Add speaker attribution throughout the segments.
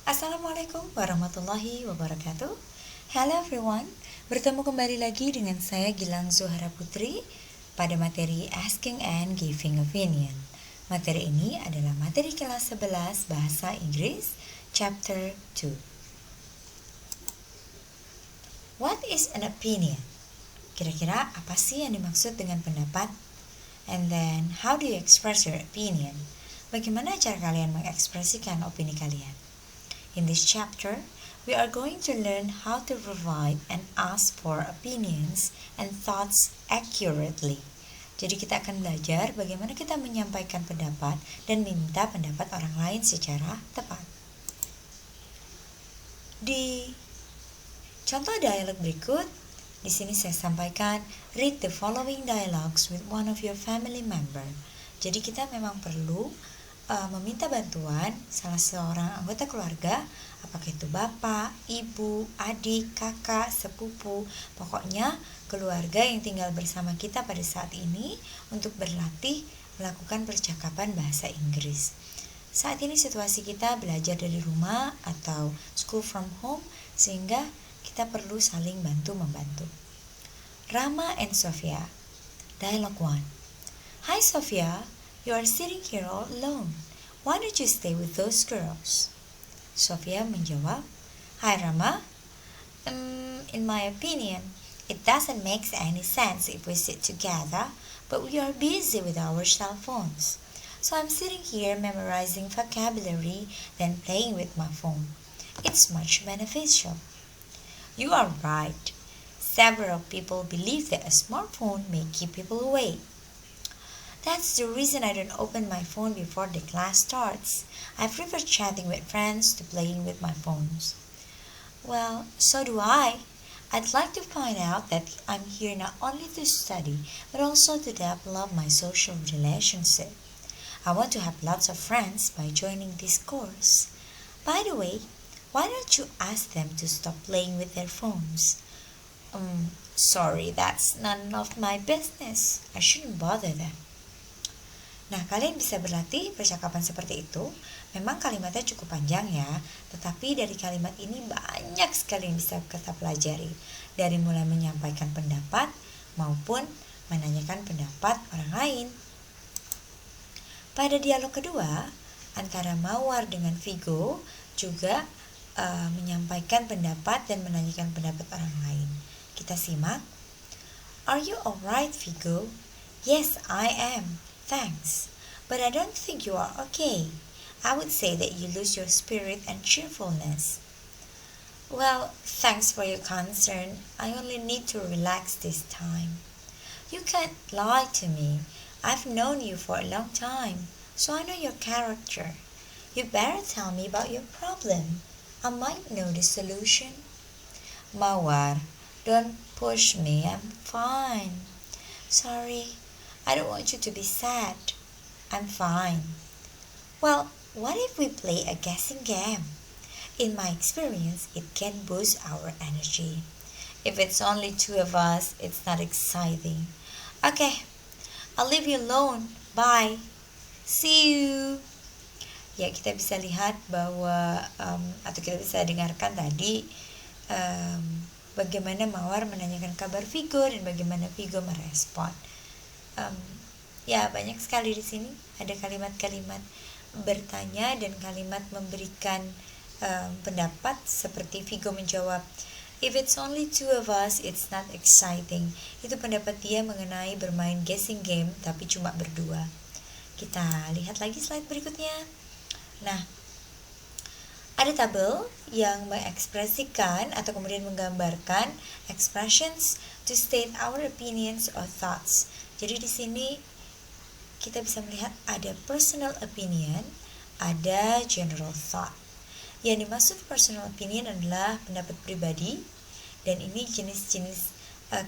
Speaker 1: Assalamualaikum warahmatullahi wabarakatuh. Hello everyone, bertemu kembali lagi dengan saya Gilang Zuhara Putri pada materi Asking and Giving Opinion. Materi ini adalah materi kelas 11 Bahasa Inggris, Chapter 2. What is an opinion? Kira-kira apa sih yang dimaksud dengan pendapat? And then, how do you express your opinion? Bagaimana cara kalian mengekspresikan opini kalian? In this chapter, we are going to learn how to provide and ask for opinions and thoughts accurately. Jadi kita akan belajar bagaimana kita menyampaikan pendapat dan meminta pendapat orang lain secara tepat. Di contoh dialog berikut, di sini saya sampaikan, read the following dialogues with one of your family member. Jadi kita memang perlu meminta bantuan salah seorang anggota keluarga, apakah itu bapak, ibu, adik, kakak, sepupu, pokoknya keluarga yang tinggal bersama kita pada saat ini untuk berlatih melakukan percakapan bahasa Inggris. Saat ini situasi kita belajar dari rumah atau school from home, sehingga kita perlu saling bantu-membantu. Rama and Sofia. Dialogue 1. Hi Sofia, you are sitting here all alone. Why don't you stay with those girls? Sofia menjawab, Hi Rama, in my opinion, it doesn't make any sense if we sit together, but we are busy with our cell phones. So I'm sitting here memorizing vocabulary, then playing with my phone. It's much beneficial. You are right. Several people believe that a smartphone may keep people awake. That's the reason I don't open my phone before the class starts. I prefer chatting with friends to playing with my phones. Well, so do I. I'd like to find out that I'm here not only to study, but also to develop my social relationship. I want to have lots of friends by joining this course. By the way, why don't you ask them to stop playing with their phones? Sorry, that's none of my business. I shouldn't bother them. Nah, kalian bisa berlatih percakapan seperti itu. Memang kalimatnya cukup panjang ya, tetapi dari kalimat ini banyak sekali yang bisa kita pelajari. Dari mulai menyampaikan pendapat maupun menanyakan pendapat orang lain. Pada dialog kedua, antara Mawar dengan Vigo juga menyampaikan pendapat dan menanyakan pendapat orang lain. Kita simak. Are you alright, Vigo? Yes, I am. Thanks, but I don't think you are okay. I would say that you lose your spirit and cheerfulness. Well, thanks for your concern. I only need to relax this time. You can't lie to me. I've known you for a long time, so I know your character. You better tell me about your problem. I might know the solution. Mawar, don't push me. I'm fine. Sorry. I don't want you to be sad. I'm fine. Well, what if we play a guessing game? In my experience, it can boost our energy. If it's only two of us, it's not exciting. Okay, I'll leave you alone. Bye. See you. Ya, kita bisa lihat bahwa atau kita bisa dengarkan tadi bagaimana Mawar menanyakan kabar Vigo dan bagaimana Vigo merespon. Ya, banyak sekali di sini ada kalimat-kalimat bertanya dan kalimat memberikan pendapat seperti Vigo menjawab, if it's only two of us, it's not exciting. Itu pendapat dia mengenai bermain guessing game tapi cuma berdua. Kita lihat lagi slide berikutnya. Nah, ada tabel yang mengekspresikan atau kemudian menggambarkan expressions to state our opinions or thoughts. Jadi di sini kita bisa melihat ada personal opinion, ada general thought. Yang dimaksud personal opinion adalah pendapat pribadi, dan ini jenis-jenis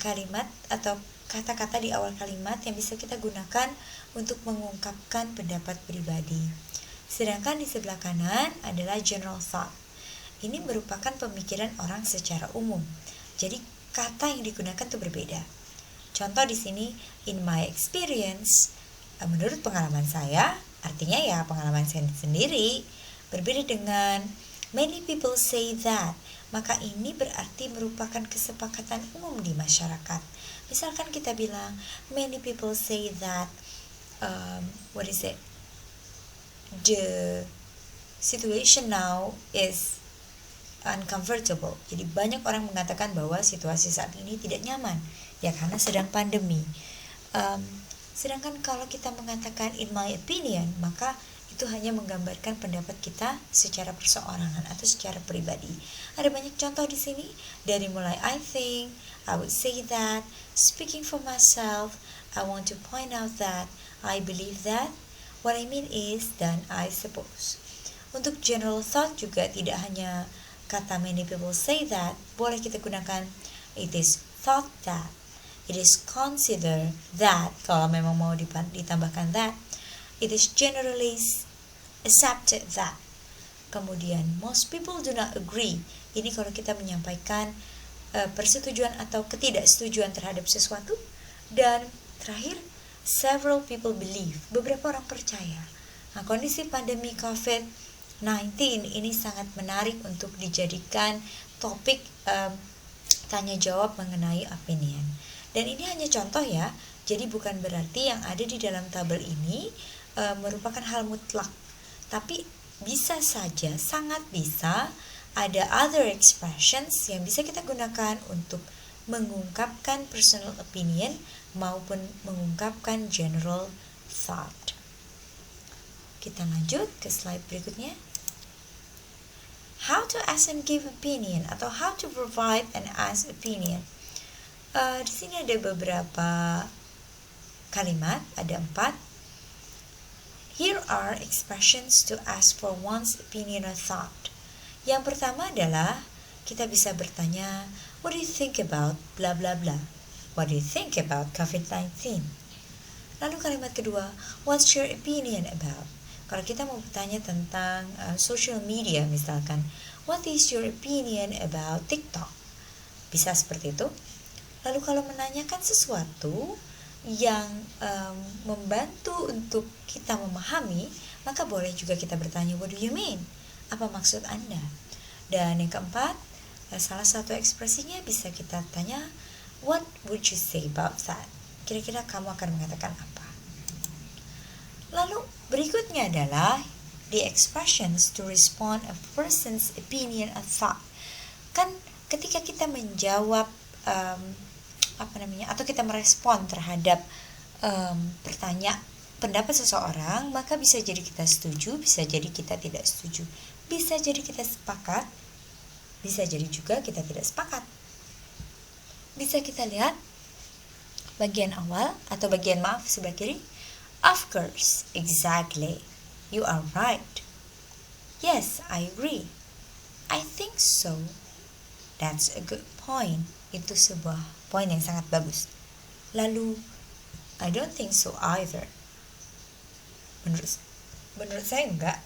Speaker 1: kalimat atau kata-kata di awal kalimat yang bisa kita gunakan untuk mengungkapkan pendapat pribadi. Sedangkan di sebelah kanan adalah general thought. Ini merupakan pemikiran orang secara umum. Jadi kata yang digunakan itu berbeda. Contoh di sini, in my experience, menurut pengalaman saya, artinya ya pengalaman saya sendiri. Berbeda dengan Many people say that. Maka ini berarti merupakan kesepakatan umum di masyarakat. Misalkan kita bilang, many people say that the situation now is uncomfortable. Jadi banyak orang mengatakan bahwa situasi saat ini tidak nyaman, ya karena sedang pandemi. Sedangkan kalau kita mengatakan in my opinion, maka itu hanya menggambarkan pendapat kita secara perseorangan atau secara pribadi. Ada banyak contoh di sini, dari mulai I think, I would say that, speaking for myself, I want to point out that, I believe that, what I mean is, dan I suppose. Untuk general thought juga tidak hanya kata many people say that, boleh kita gunakan it is thought that, it is consider that, kalau memang mau ditambahkan that, it is generally accepted that. Kemudian most people do not agree. Ini kalau kita menyampaikan persetujuan atau ketidaksetujuan terhadap sesuatu. Dan terakhir, several people believe. Beberapa orang percaya. Nah, kondisi pandemi COVID-19 ini sangat menarik untuk dijadikan topik tanya jawab mengenai opinion. Dan ini hanya contoh ya. Jadi bukan berarti yang ada di dalam tabel ini merupakan hal mutlak. Tapi bisa saja, sangat bisa ada other expressions yang bisa kita gunakan untuk mengungkapkan personal opinion maupun mengungkapkan general thought. Kita lanjut ke slide berikutnya. How to ask and give opinion atau how to provide and ask opinion. Di sini ada beberapa kalimat, ada 4. Here are expressions to ask for one's opinion or thought. Yang pertama adalah kita bisa bertanya, what do you think about blah blah blah? What do you think about COVID-19? Lalu kalimat kedua, what's your opinion about? Kalau kita mau bertanya tentang social media misalkan, what is your opinion about TikTok? Bisa seperti itu. Lalu kalau menanyakan sesuatu yang membantu untuk kita memahami, maka boleh juga kita bertanya, what do you mean? Apa maksud Anda? Dan yang keempat, salah satu ekspresinya bisa kita tanya, what would you say about that? Kira-kira kamu akan mengatakan apa? Lalu berikutnya adalah the expressions to respond a person's opinion or thought. Kan ketika kita menjawab atau kita merespon terhadap pendapat seseorang, maka bisa jadi kita setuju, bisa jadi kita tidak setuju, bisa jadi kita sepakat, bisa jadi juga kita tidak sepakat. Bisa kita lihat bagian awal atau bagian sebelah kiri. Of course, exactly, you are right. Yes, I agree. I think so. That's a good point. Itu sebuah poin yang sangat bagus. Lalu, I don't think so either. Menurut saya enggak.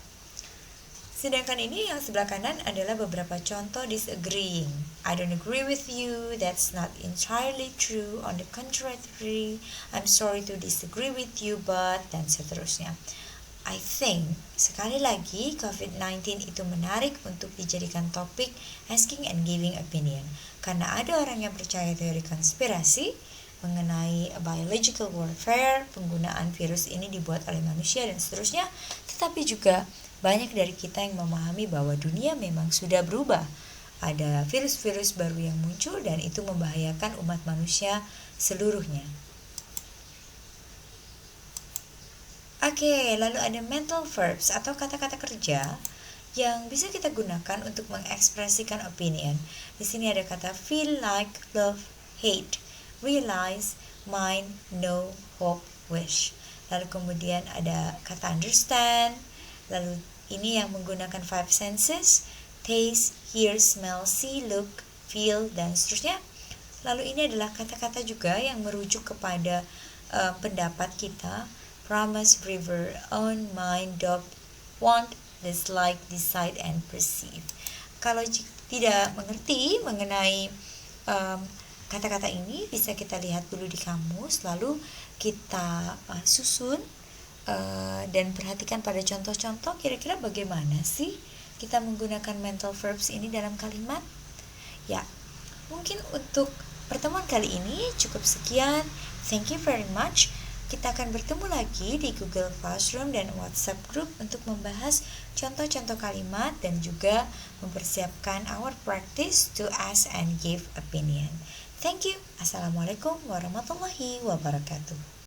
Speaker 1: Sedangkan ini yang sebelah kanan adalah beberapa contoh disagreeing. I don't agree with you. That's not entirely true. On the contrary, I'm sorry to disagree with you, but dan seterusnya. I think, sekali lagi, COVID-19 itu menarik untuk dijadikan topik asking and giving opinion. Karena ada orang yang percaya teori konspirasi mengenai biological warfare, penggunaan virus ini dibuat oleh manusia dan seterusnya. Tetapi juga banyak dari kita yang memahami bahwa dunia memang sudah berubah. Ada virus-virus baru yang muncul dan itu membahayakan umat manusia seluruhnya. Oke, lalu ada mental verbs atau kata-kata kerja yang bisa kita gunakan untuk mengekspresikan opinion. Di sini ada kata feel, like, love, hate, realize, mind, know, hope, wish. Lalu kemudian ada kata understand. Lalu ini yang menggunakan 5 senses, taste, hear, smell, see, look, feel, dan seterusnya. Lalu ini adalah kata-kata juga yang merujuk kepada pendapat kita. Promise, prefer, own, mind, doubt, want, dislike, decide, and perceive. Kalau tidak mengerti mengenai kata-kata ini, bisa kita lihat dulu di kamus, lalu kita susun dan perhatikan pada contoh-contoh kira-kira bagaimana sih kita menggunakan mental verbs ini dalam kalimat? Ya, mungkin untuk pertemuan kali ini cukup sekian. Thank you very much. Kita akan bertemu lagi di Google Classroom dan WhatsApp Group untuk membahas contoh-contoh kalimat dan juga mempersiapkan our practice to ask and give opinion. Thank you. Assalamualaikum warahmatullahi wabarakatuh.